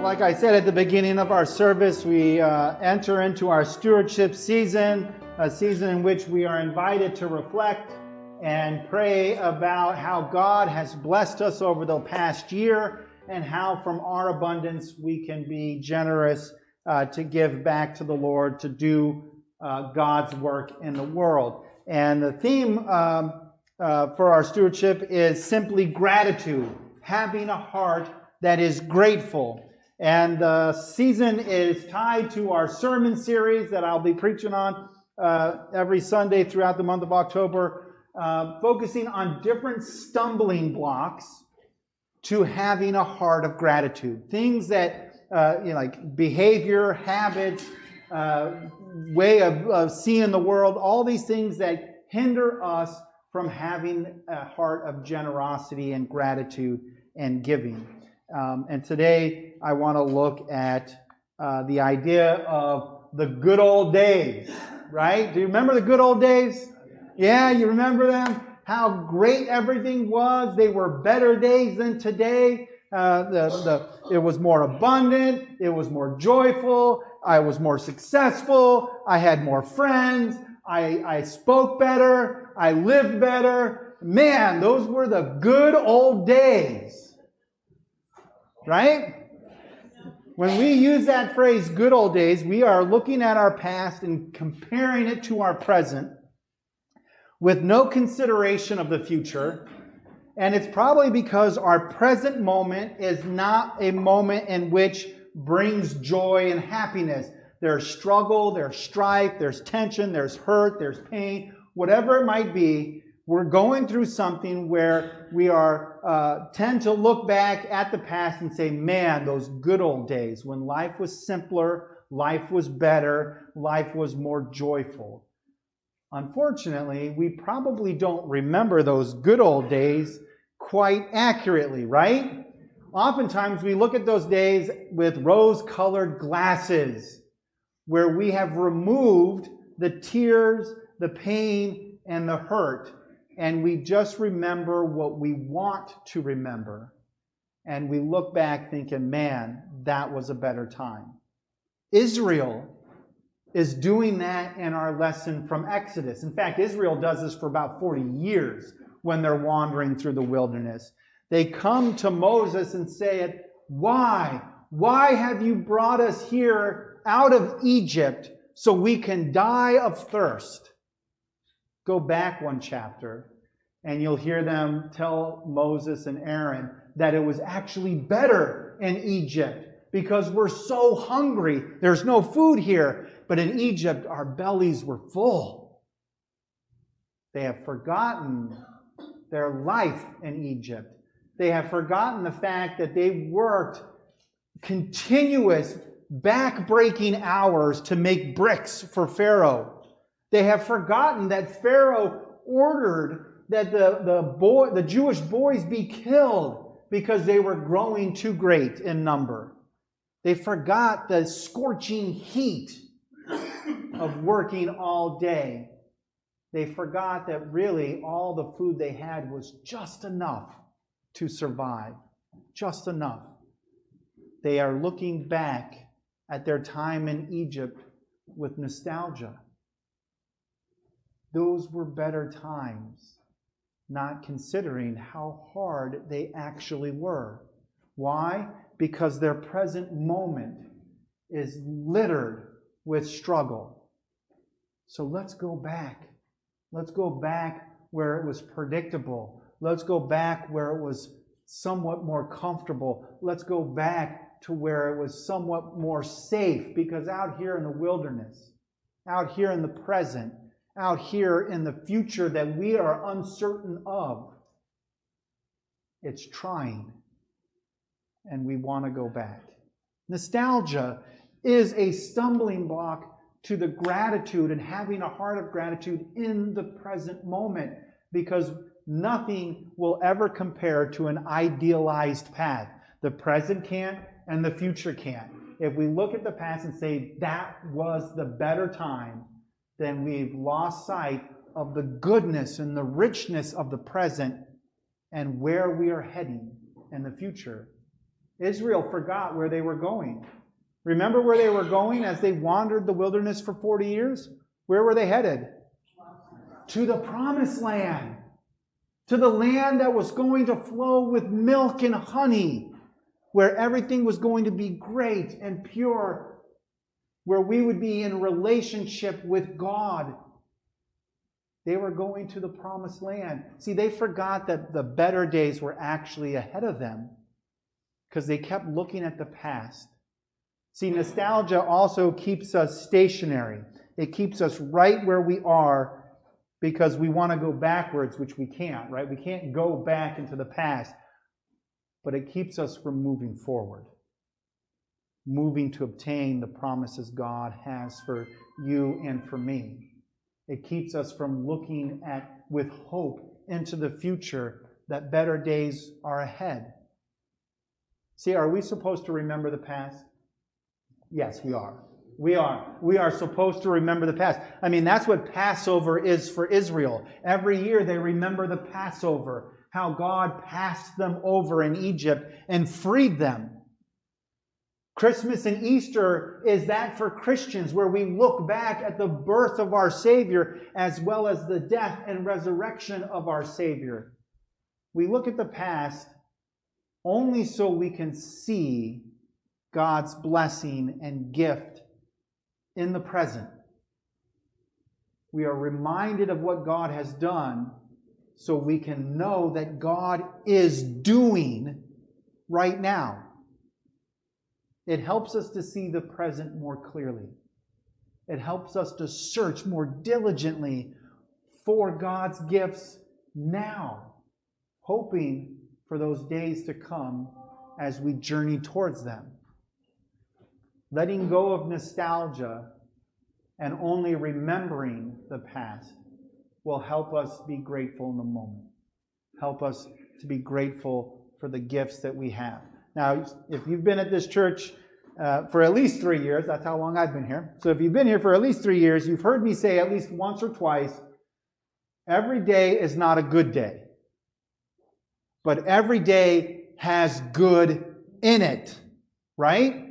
like I said at the beginning of our service, we enter into our stewardship season, a season in which we are invited to reflect and pray about how God has blessed us over the past year and how from our abundance we can be generous to give back to the Lord, to do God's work in the world. And the theme for our stewardship is simply gratitude, having a heart that is grateful. And the season is tied to our sermon series that I'll be preaching on every Sunday throughout the month of October, focusing on different stumbling blocks to having a heart of gratitude. Things that, like behavior, habits, way of seeing the world, all these things that hinder us from having a heart of generosity and gratitude and giving. And today I want to look at the idea of the good old days, right? Do you remember the good old days? Yeah, you remember them? How great everything was. They were better days than today. It was more abundant. It was more joyful. I was more successful. I had more friends. I spoke better. I lived better. Man, those were the good old days. Right? When we use that phrase, good old days, we are looking at our past and comparing it to our present with no consideration of the future. And it's probably because our present moment is not a moment in which brings joy and happiness. There's struggle, there's strife, there's tension, there's hurt, there's pain, whatever it might be. We're going through something where we tend to look back at the past and say, man, those good old days when life was simpler, life was better, life was more joyful. Unfortunately, we probably don't remember those good old days quite accurately, right? Oftentimes we look at those days with rose-colored glasses where we have removed the tears, the pain, and the hurt. And we just remember what we want to remember. And we look back thinking, man, that was a better time. Israel is doing that in our lesson from Exodus. In fact, Israel does this for about 40 years when they're wandering through the wilderness. They come to Moses and say, why? Why have you brought us here out of Egypt so we can die of thirst? Go back one chapter, and you'll hear them tell Moses and Aaron that it was actually better in Egypt because we're so hungry. There's no food here. But in Egypt, our bellies were full. They have forgotten their life in Egypt. They have forgotten the fact that they worked continuous, back-breaking hours to make bricks for Pharaoh. They have forgotten that Pharaoh ordered that the Jewish boys be killed because they were growing too great in number. They forgot the scorching heat of working all day. They forgot that really all the food they had was just enough to survive. Just enough. They are looking back at their time in Egypt with nostalgia. Those were better times, not considering how hard they actually were. Why? Because their present moment is littered with struggle. So let's go back. Let's go back where it was predictable. Let's go back where it was somewhat more comfortable. Let's go back to where it was somewhat more safe, because out here in the wilderness, out here in the present, out here in the future that we are uncertain of, it's trying, and we want to go back. Nostalgia is a stumbling block to the gratitude and having a heart of gratitude in the present moment, because nothing will ever compare to an idealized path. The present can't, and the future can't. If we look at the past and say that was the better time, then we've lost sight of the goodness and the richness of the present and where we are heading in the future. Israel forgot where they were going. Remember where they were going as they wandered the wilderness for 40 years? Where were they headed? To the promised land. To the land that was going to flow with milk and honey. Where everything was going to be great and pure. Where we would be in relationship with God. They were going to the promised land. See, they forgot that the better days were actually ahead of them because they kept looking at the past. See, nostalgia also keeps us stationary. It keeps us right where we are because we want to go backwards, which we can't, right? We can't go back into the past. But it keeps us from moving forward. Moving to obtain the promises God has for you and for me. It keeps us from looking with hope into the future that better days are ahead. See, are we supposed to remember the past? Yes, we are. We are. We are supposed to remember the past. I mean, that's what Passover is for Israel. Every year they remember the Passover, how God passed them over in Egypt and freed them. Christmas and Easter is that for Christians, where we look back at the birth of our Savior as well as the death and resurrection of our Savior. We look at the past only so we can see God's blessing and gift in the present. We are reminded of what God has done so we can know that God is doing right now. It helps us to see the present more clearly. It helps us to search more diligently for God's gifts now, hoping for those days to come as we journey towards them. Letting go of nostalgia and only remembering the past will help us be grateful in the moment. Help us to be grateful for the gifts that we have. Now, if you've been at this church for at least 3 years, that's how long I've been here. So if you've been here for at least 3 years, you've heard me say at least once or twice, every day is not a good day. But every day has good in it, right?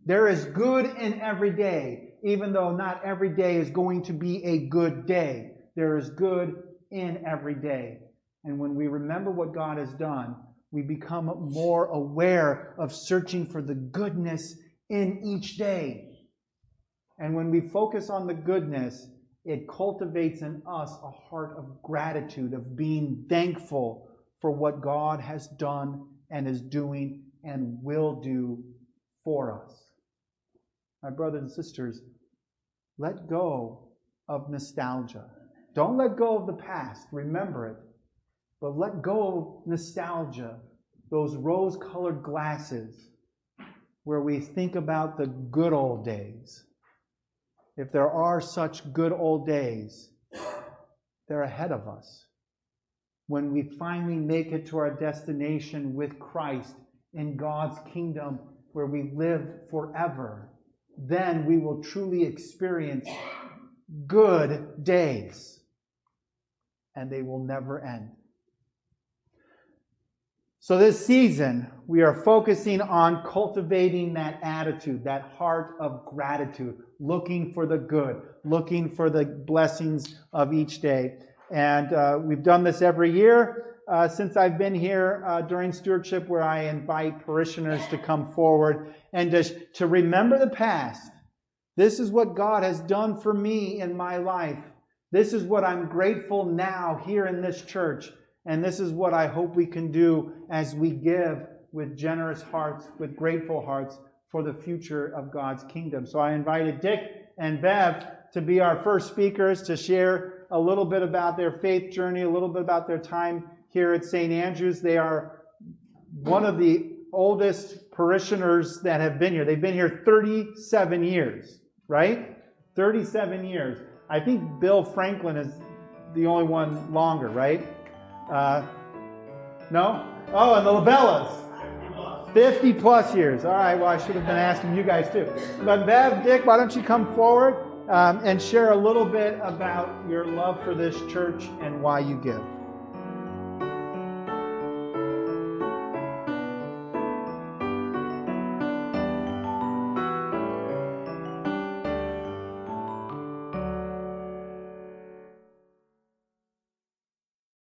There is good in every day, even though not every day is going to be a good day. There is good in every day. And when we remember what God has done, we become more aware of searching for the goodness in each day. And when we focus on the goodness, it cultivates in us a heart of gratitude, of being thankful for what God has done and is doing and will do for us. My brothers and sisters, let go of nostalgia. Don't let go of the past. Remember it. But let go of nostalgia, those rose-colored glasses where we think about the good old days. If there are such good old days, they're ahead of us. When we finally make it to our destination with Christ in God's kingdom where we live forever, then we will truly experience good days. And they will never end. So this season, we are focusing on cultivating that attitude, that heart of gratitude, looking for the good, looking for the blessings of each day. And we've done this every year since I've been here during stewardship, where I invite parishioners to come forward and to remember the past. This is what God has done for me in my life. This is what I'm grateful now here in this church. And this is what I hope we can do as we give with generous hearts, with grateful hearts for the future of God's kingdom. So I invited Dick and Bev to be our first speakers to share a little bit about their faith journey, a little bit about their time here at St. Andrew's. They are one of the oldest parishioners that have been here. They've been here 37 years, right? 37 years. I think Bill Franklin is the only one longer, right? No? Oh, and the Labellas. 50 plus years. All right, well, I should have been asking you guys too. But Bev, Dick, why don't you come forward and share a little bit about your love for this church and why you give.